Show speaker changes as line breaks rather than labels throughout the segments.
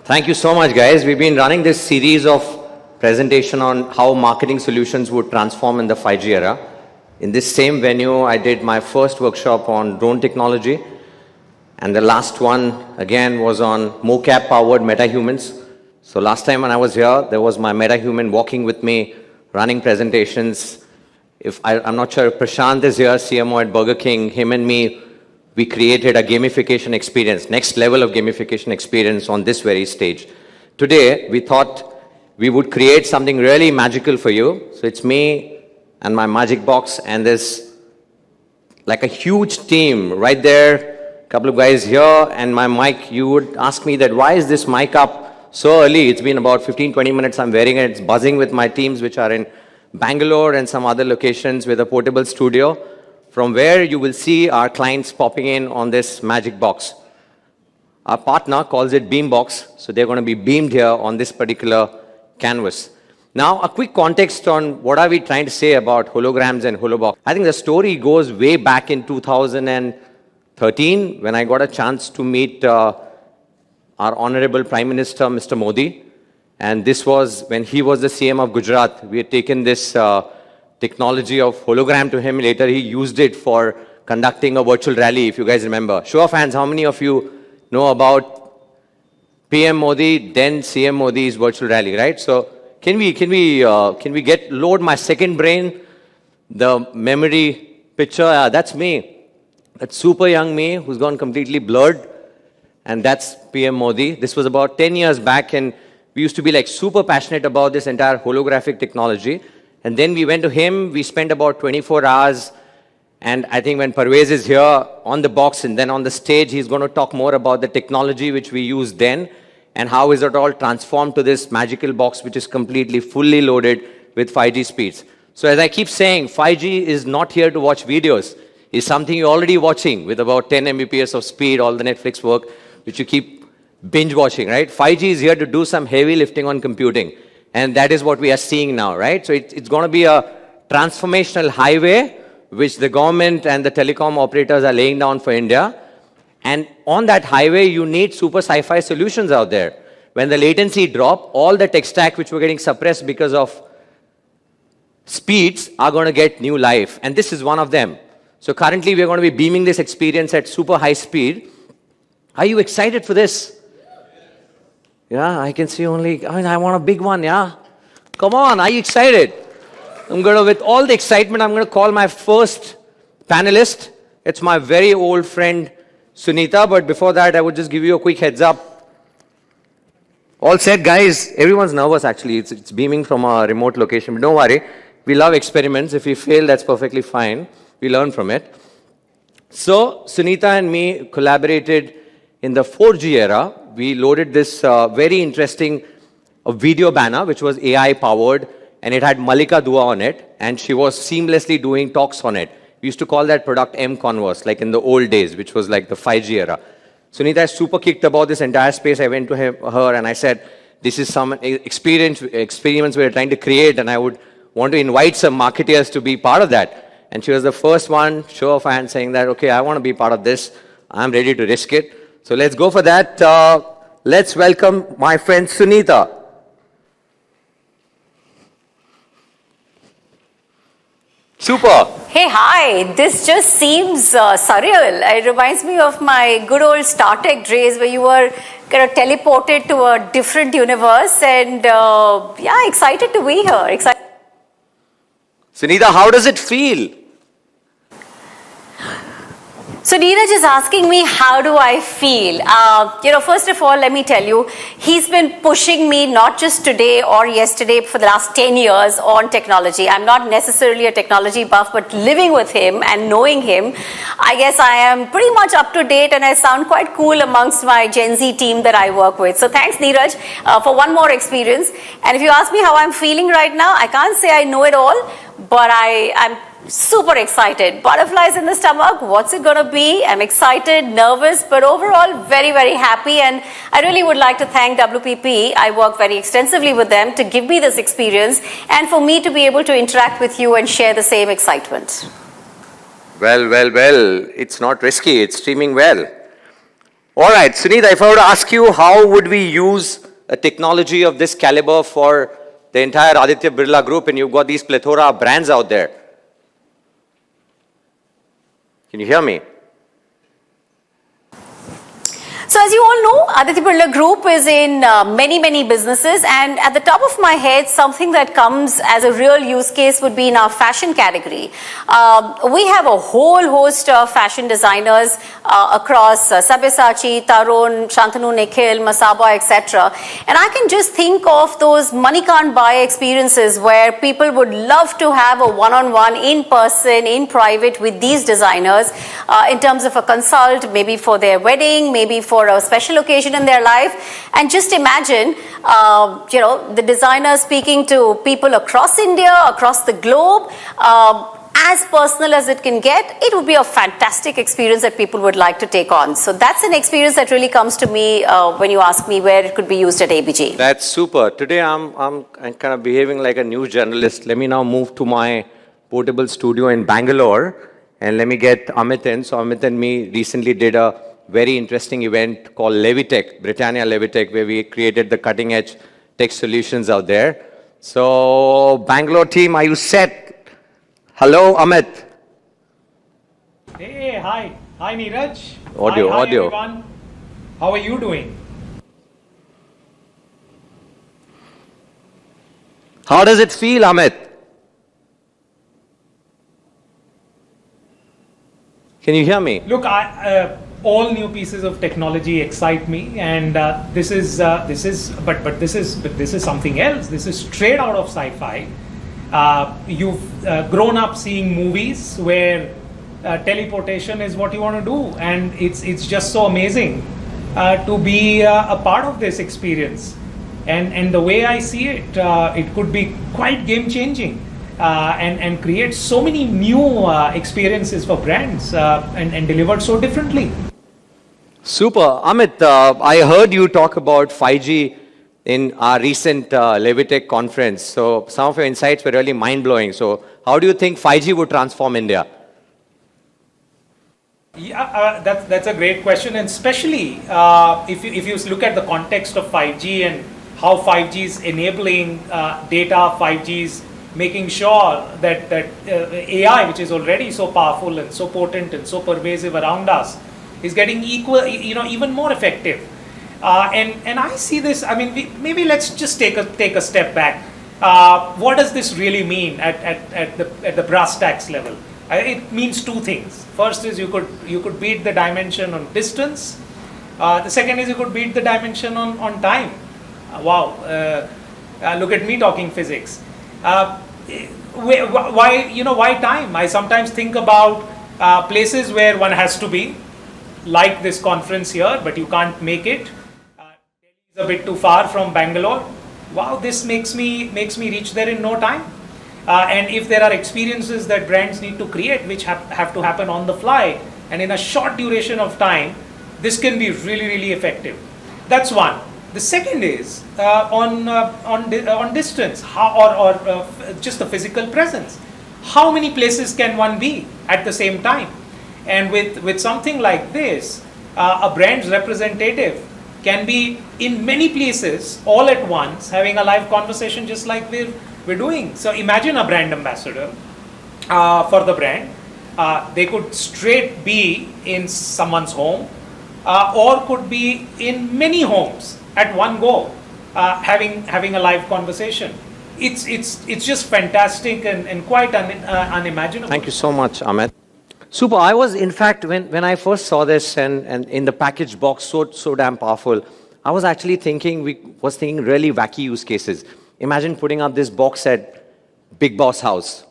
Thank you so much, guys. We've been running this series of presentation on how marketing solutions would transform in the 5G era. In this same venue, I did my first workshop on drone technology. And the last one, again, was on mocap-powered metahumans. So last time when I was here, there was my metahuman walking with me, running presentations. I'm not sure if Prashant is here, CMO at Burger King, him and me, we created a gamification experience, next level of gamification experience on this very stage. Today, we thought we would create something really magical for you. So it's me and my magic box, and there's like a huge team right there, a couple of guys here, and my mic. You would ask me that, why is this mic up so early? It's been about 15, 20 minutes I'm wearing it. It's buzzing with my teams, which are in Bangalore and some other locations with a portable studio, from where you will see our clients popping in on this magic box. Our partner calls it Beamboxx, so they're going to be beamed here on this particular canvas. Now, a quick context on what are we trying to say about holograms and holobox. I think the story goes way back in 2013, when I got a chance to meet our Honorable Prime Minister, Mr. Modi. And this was when he was the CM of Gujarat. We had taken this technology of hologram to him. Later, he used it for conducting a virtual rally, if you guys remember. Show of hands, how many of you know about PM Modi, then CM Modi's virtual rally, right? So can we load my second brain, the memory picture? That's me. That's super young me who's gone completely blurred. And that's PM Modi. This was about 10 years back, and we used to be like super passionate about this entire holographic technology. And then we went to him, we spent about 24 hours, and I think when Parveez is here on the box and then on the stage, he's going to talk more about the technology which we used then, and how is it all transformed to this magical box which is completely fully loaded with 5G speeds. So as I keep saying, 5G is not here to watch videos. It's something you're already watching with about 10 Mbps of speed, all the Netflix work, which you keep binge watching, right? 5G is here to do some heavy lifting on computing. And that is what we are seeing now, right? So it's going to be a transformational highway which the government and the telecom operators are laying down for India. And on that highway, you need super sci-fi solutions out there. When the latency drop, all the tech stack which were getting suppressed because of speeds are going to get new life. And this is one of them. So currently, we're going to be beaming this experience at super high speed. Are you excited for this? Yeah, I can see only, I want a big one, yeah? Come on, are you excited? With all the excitement, I'm going to call my first panelist. It's my very old friend, Sunita, but before that, I would just give you a quick heads up. All set, guys. Everyone's nervous, actually. It's beaming from a remote location, but don't worry. We love experiments. If we fail, that's perfectly fine. We learn from it. So, Sunita and me collaborated in the 4G era. We loaded this very interesting video banner, which was AI-powered, and it had Malika Dua on it, and she was seamlessly doing talks on it. We used to call that product M-Converse, like in the old days, which was like the 5G era. Sunita is super kicked about this entire space. I went to her and I said, this is some experiments we're trying to create, and I would want to invite some marketeers to be part of that. And she was the first one, show of hands, saying that, okay, I want to be part of this. I'm ready to risk it. So let's go for that. Let's welcome my friend Sunita. Super.
Hey, hi. This just seems surreal. It reminds me of my good old Star Trek days where you were kind of teleported to a different universe, and yeah, excited to be here.
Sunita, how does it feel?
So Niraj is asking me, how do I feel? First of all, let me tell you, he's been pushing me not just today or yesterday for the last 10 years on technology. I'm not necessarily a technology buff, but living with him and knowing him, I guess I am pretty much up to date, and I sound quite cool amongst my Gen Z team that I work with. So thanks, Niraj, for one more experience. And if you ask me how I'm feeling right now, I can't say I know it all, but I'm super excited. Butterflies in the stomach. What's it going to be? I'm excited, nervous, but overall very, very happy. And I really would like to thank WPP. I work very extensively with them to give me this experience and for me to be able to interact with you and share the same excitement.
Well. It's not risky. It's streaming well. All right, Sunita, if I were to ask you, how would we use a technology of this caliber for the entire Aditya Birla Group, and you've got these plethora of brands out there? Can you hear me?
So as you all know, Aditya Birla Group is in many businesses, and at the top of my head, something that comes as a real use case would be in our fashion category. We have a whole host of fashion designers across Sabyasachi, Tarun, Shantanu Nikhil, Masaba, etc. And I can just think of those money can't buy experiences where people would love to have a one-on-one, in person, in private with these designers in terms of a consult, maybe for their wedding, maybe for a special occasion in their life. And just imagine, the designer speaking to people across India, across the globe, as personal as it can get. It would be a fantastic experience that people would like to take on. So that's an experience that really comes to me when you ask me where it could be used at ABG.
That's super. Today I'm kind of behaving like a news journalist. Let me now move to my portable studio in Bangalore, and let me get Amit in. So Amit and me recently did a very interesting event called Levitech, Britannia Levitech, where we created the cutting edge tech solutions out there. So Bangalore team, are you set? Hello, Amit.
Hey, hi. Hi, Niraj.
Audio,
hi,
audio.
Everyone. How are you doing?
How does it feel, Amit? Can you hear me?
Look, all new pieces of technology excite me, and this is something else. This is straight out of sci-fi. You've grown up seeing movies where teleportation is what you want to do, and it's just so amazing to be a part of this experience. And the way I see it, it could be quite game-changing and create so many new experiences for brands and delivered so differently.
Super. Amit, I heard you talk about 5G in our recent Levitech conference. So some of your insights were really mind-blowing. So how do you think 5G would transform India?
Yeah, that's a great question, and especially if you look at the context of 5G and how 5G is enabling data, 5G is making sure that AI, which is already so powerful and so potent and so pervasive around us, is getting even more effective. And I see this. I mean, maybe let's just take a step back. What does this really mean at the brass tacks level? It means two things. First is you could beat the dimension on distance. The second is you could beat the dimension on time. Wow! Look at me talking physics. Why time? I sometimes think about places where one has to be, like this conference here, but you can't make it. It's a bit too far from Bangalore. Wow, this makes me reach there in no time. And if there are experiences that brands need to create, which have to happen on the fly and in a short duration of time, this can be really effective. That's one. The second is on distance, or just the physical presence. How many places can one be at the same time? And with something like this, a brand's representative can be in many places all at once, having a live conversation just like we're doing. So imagine a brand ambassador for the brand. They could straight be in someone's home, or could be in many homes at one go, having a live conversation. It's just fantastic and quite unimaginable.
Thank you so much, Amit. Super. I was, in fact, when I first saw this and in the package box, so damn powerful, I was actually thinking really wacky use cases. Imagine putting up this box at Big Boss house.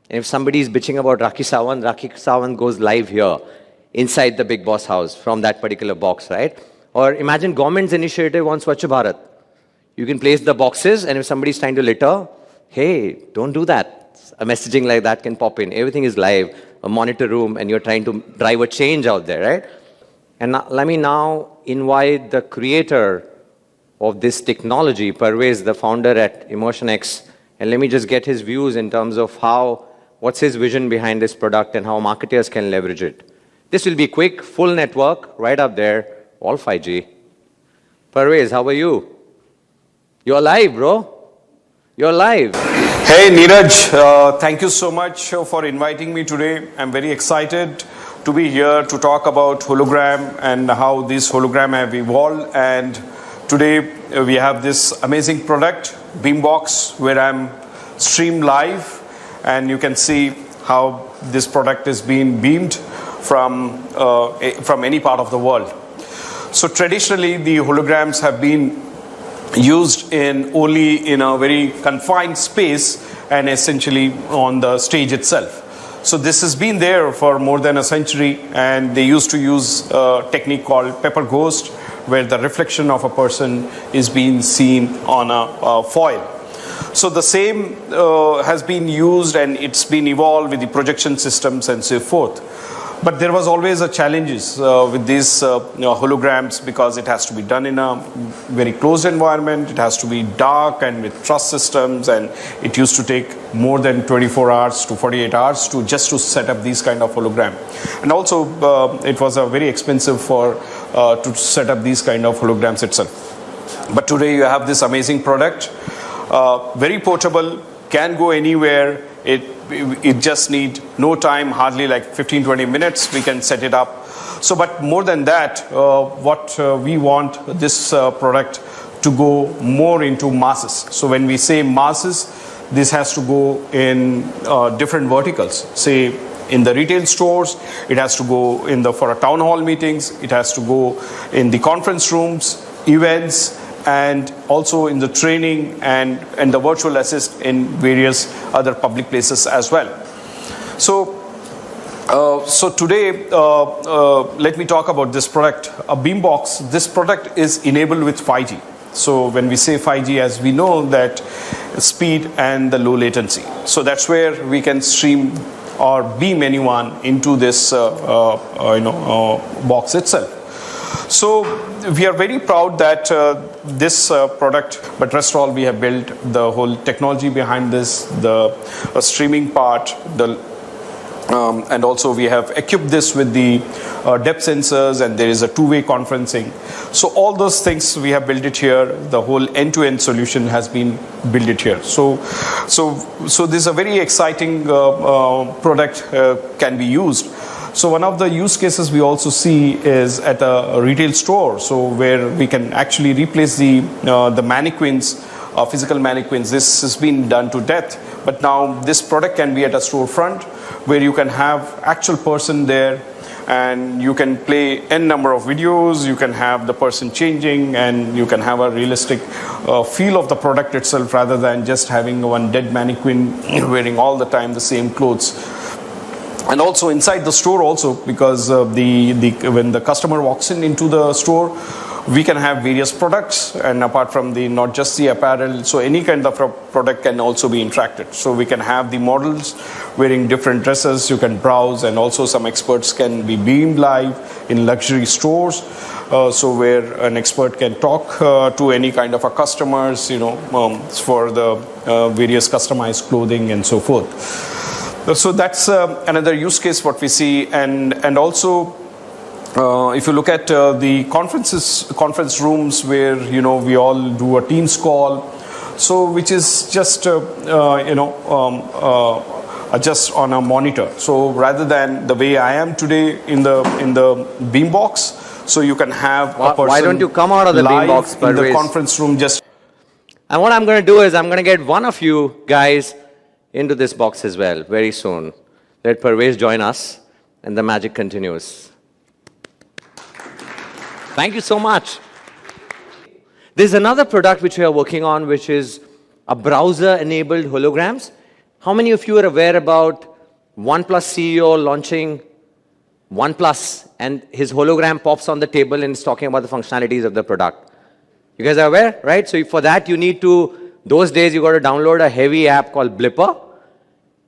And if somebody is bitching about Rakhi Sawant goes live here, inside the Big Boss house from that particular box, right? Or imagine government's initiative on Swachh Bharat. You can place the boxes, and if somebody's trying to litter, hey, don't do that. A messaging like that can pop in. Everything is live, a monitor room, and you're trying to drive a change out there, right? And now, let me now invite the creator of this technology, Parveez, the founder at EmotionX, and let me just get his views in terms of what's his vision behind this product and how marketers can leverage it. This will be quick, full network, right up there, all 5G. Parvez, how are you? You're live, bro. You're live.
Hey Niraj, thank you so much for inviting me today. I'm very excited to be here to talk about hologram and how this hologram have evolved. And today we have this amazing product, Beamboxx, where I'm streamed live, and you can see how this product is being beamed from any part of the world. So traditionally, the holograms have been used only in a very confined space and essentially on the stage itself. So this has been there for more than a century, and they used to use a technique called pepper ghost, where the reflection of a person is being seen on a foil. So the same has been used, and it's been evolved with the projection systems and so forth. But there was always a challenges with these holograms, because it has to be done in a very closed environment. It has to be dark and with trust systems, and it used to take more than 24 hours to 48 hours just to set up these kind of hologram. And also it was very expensive to set up these kind of holograms itself. But today you have this amazing product, very portable, can go anywhere. It just need no time, hardly like 15-20 minutes, we can set it up. So, but more than that, what we want this product to go more into masses. So when we say masses, this has to go in different verticals. Say in the retail stores, it has to go for a town hall meetings, it has to go in the conference rooms, events, and also in the training and the virtual assist in various other public places as well. So today, let me talk about this product, a Beamboxx. This product is enabled with 5G. So when we say 5G, as we know that speed and the low latency. So that's where we can stream or beam anyone into this box itself. So we are very proud that this product, but rest of all, we have built the whole technology behind this, the streaming part, and also we have equipped this with the depth sensors, and there is a two-way conferencing. So all those things we have built it here. The whole end-to-end solution has been built it here. So this is a very exciting product can be used. So one of the use cases we also see is at a retail store, so where we can actually replace the mannequins, physical mannequins. This has been done to death, but now this product can be at a storefront where you can have actual person there, and you can play n number of videos, you can have the person changing, and you can have a realistic feel of the product itself, rather than just having one dead mannequin wearing all the time the same clothes. And also inside the store also, because when the customer walks into the store, we can have various products, and apart from not just the apparel, so any kind of a product can also be interacted. So we can have the models wearing different dresses, you can browse, and also some experts can be beamed live in luxury stores. So where an expert can talk to any kind of a customers, for the various customized clothing and so forth. So that's another use case what we see, and also if you look at the conference rooms where we all do a Teams call, so which is just just on a monitor. So rather than the way I am today in the Beamboxx, so you can have a person.
Why don't you come out of the Beamboxx,
in the conference room just.
And what I'm going to do is I'm going to get one of you guys into this box as well very soon. Let Parvez join us, and the magic continues. Thank you so much. There's another product which we are working on, which is a browser-enabled holograms. How many of you are aware about OnePlus CEO launching OnePlus, and his hologram pops on the table and is talking about the functionalities of the product? You guys are aware, right? So for that, you need to, those days, you got to download a heavy app called Blipper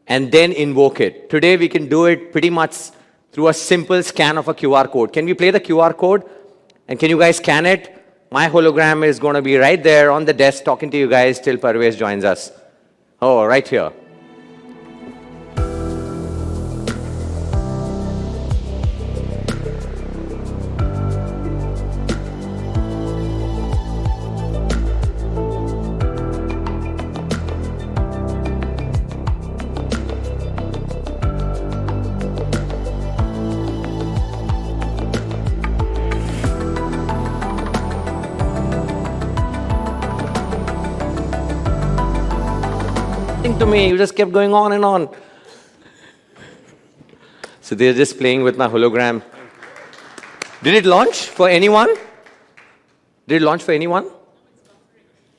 and then invoke it. Today, we can do it pretty much through a simple scan of a QR code. Can we play the QR code? And can you guys scan it? My hologram is going to be right there on the desk talking to you guys till Parvez joins us. Oh, right here. listened to me. You just kept going on and on. So they're just playing with my hologram. Did it launch for anyone? Did it launch for anyone?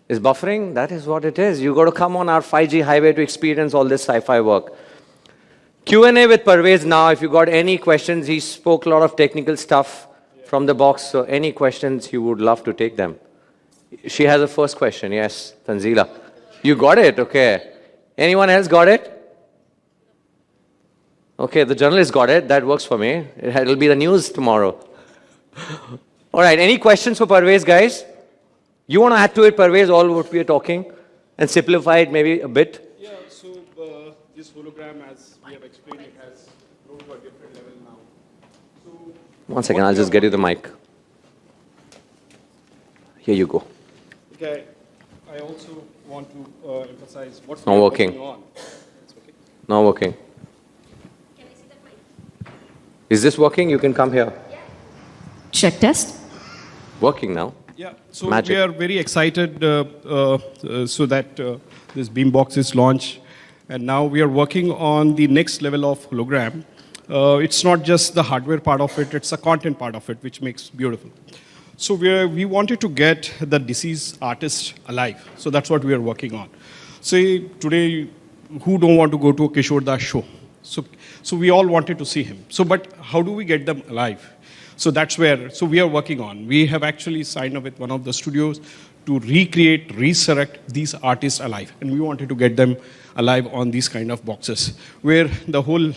It's buffering? That is what it is. You got to come on our 5G highway to experience all this sci-fi work. Q&A with Parvez now. If you got any questions, he spoke a lot of technical stuff from the box. So any questions, you would love to take them. She has a first question. Yes, Tanzila. You got it? Okay. Anyone else got it? Okay, the journalist got it. That works for me. It'll be the news tomorrow. All right, any questions for Parvez, guys? You want to add to it, Parvez, all what we are talking and simplify it maybe a bit?
Yeah, so this hologram, as we have explained, it has grown to a different level now. So
one second, I'll just get you the mic. Here you go.
Okay, I also want to emphasize what's
Not working.
going on. It's okay.
Not working.
Can I see that mic?
Is this working? You can come here.
Check test.
Working now.
Yeah, so
Magic.
we are very excited so that this Beamboxx is launched. And now we are working on the next level of hologram. It's not just the hardware part of it, it's the content part of it, which makes beautiful. So we wanted to get the deceased artist alive. So that's what we are working on. Say today, who don't want to go to a Kishore Das show? So we all wanted to see him. So, but how do we get them alive? So that's where, so we are working on. We have actually signed up with one of the studios to recreate, resurrect these artists alive. And we wanted to get them alive on these kind of boxes, where the whole,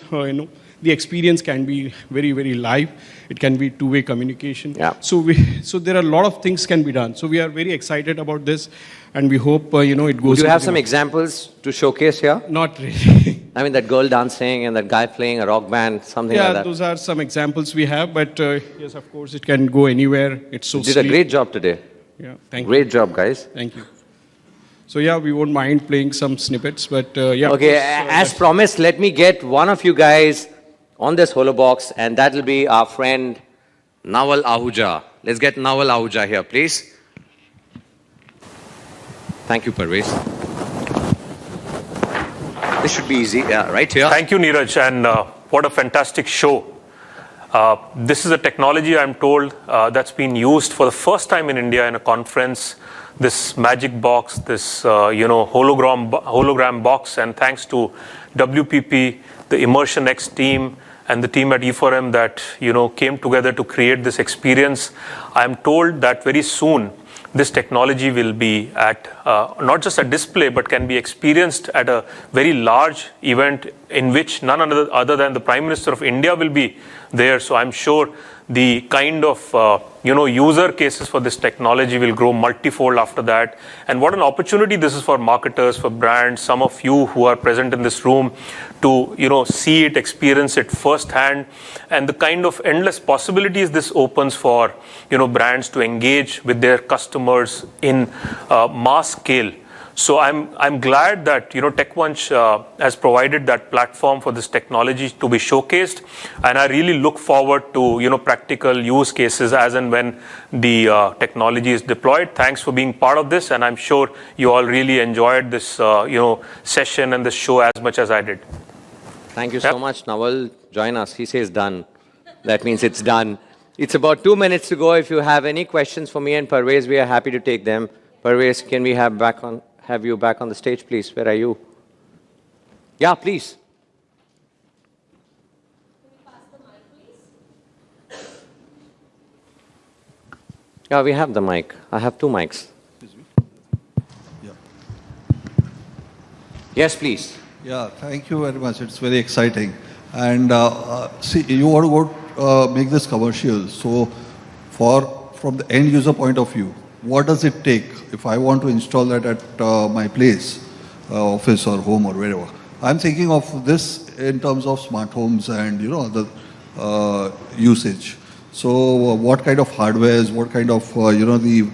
the experience can be very, very live. It can be two-way communication.
Yeah.
So there are a lot of things can be done. So we are very excited about this, and we hope, it goes.
Do you have
into
some
the-
examples to showcase here?
Not really.
I mean, that girl dancing and that guy playing a rock band, something like
Yeah,
that.
those are some examples we have, but yes, of course, it can go anywhere. It's so
You did a
sleek.
great job today.
Yeah, thank you.
Great job, guys.
Thank you. So yeah, we won't mind playing some snippets, but yeah. of
Okay,
course,
as promised, let me get one of you guys on this holobox, and that will be our friend Nawal Ahuja. Let's get Nawal Ahuja here, please. Thank you, Parvez. This should be easy. Yeah, right here.
Thank you, Niraj, and what a fantastic show. This is a technology, I'm told, that's been used for the first time in India in a conference, this magic box, this hologram box, and thanks to WPP, the Immersion X team, and the team at E4M that came together to create this experience. I'm told that very soon this technology will be at not just a display, but can be experienced at a very large event in which none other than the Prime Minister of India will be there. So I'm sure the kind of user cases for this technology will grow multifold after that. And what an opportunity this is for marketers, for brands, some of you who are present in this room to see it, experience it firsthand, and the kind of endless possibilities this opens for brands to engage with their customers in mass scale. So I'm glad that TechMunch has provided that platform for this technology to be showcased, and I really look forward to practical use cases as and when the technology is deployed. Thanks for being part of this, and I'm sure you all really enjoyed this session and this show as much as I did.
Thank you so much, Nawal. Join us. He says done. That means it's done. It's about 2 minutes to go. If you have any questions for me and Parvez, we are happy to take them. Parvez, can we have you back on the stage, please? Where are you? Yeah, please. Yeah, we have the mic. I have 2 mics.
Yeah.
Yes, please.
Yeah, thank you very much. It's very exciting. And see, you want to go make this commercial. So from the end user point of view, what does it take if I want to install that at my place, office or home or wherever? I'm thinking of this in terms of smart homes and the usage. So what kind of hardwares, what kind of the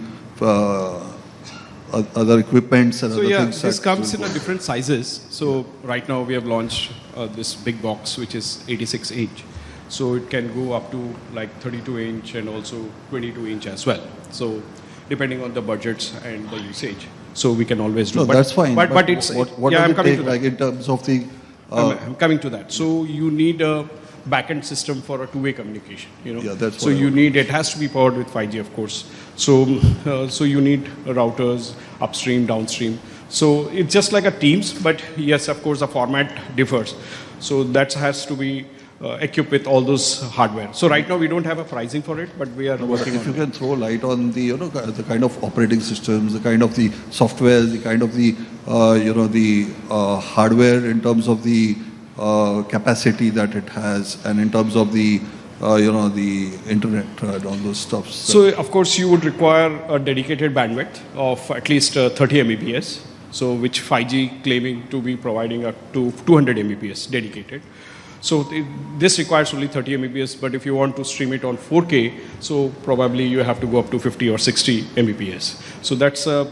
other equipments and
So
other
yeah,
things.
this
that
comes
will
in
go.
different sizes. So right now we have launched this big box, which is 86 inch. So it can go up to like 32 inch and also 22 inch as well. So depending on the budgets and the usage. So we can always do.
No, that's fine.
But it's
what
yeah,
does
I'm
it
coming
take,
to that.
like in terms of the?
I'm coming to that. So you need a backend system for a two-way communication.
Yeah, that's
so
what I
you
want.
need, it has to be powered with 5G, of course. So you need routers upstream, downstream. So it's just like a Teams, but yes, of course, the format differs. So that has to be equipped with all those hardware. So right now we don't have a pricing for it, but we are working
If
on
you
it.
can throw light on the, the kind of operating systems, the kind of the software, the kind of the, hardware in terms of the capacity that it has, and in terms of the, the internet and all those stuff.
So of course you would require a dedicated bandwidth of at least 30 Mbps. So which 5G claiming to be providing up to 200 Mbps dedicated. So this requires only 30 Mbps, but if you want to stream it on 4K, so probably you have to go up to 50 or 60 Mbps. So that's a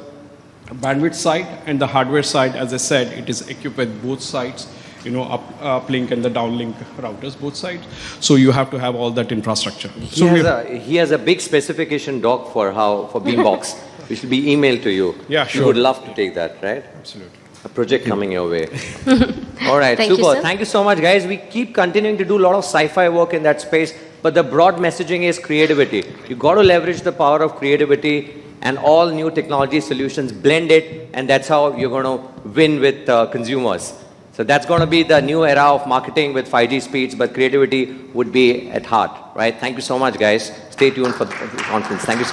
bandwidth side, and the hardware side, as I said, it is equipped with both sides, uplink and the downlink routers, both sides. So you have to have all that infrastructure. So
He has a big specification doc for Beamboxx, which will be emailed to you.
Yeah,
You
sure.
would love to take that, right?
Absolutely.
A project coming your way. All right,
Thank you,
super.
sir.
Thank you so much, guys. We keep continuing to do a lot of sci-fi work in that space, but the broad messaging is creativity. You got to leverage the power of creativity, and all new technology solutions blend it, and that's how you're going to win with consumers. So that's going to be the new era of marketing with 5G speeds, but creativity would be at heart, right? Thank you so much, guys. Stay tuned for the conference. Thank you so much.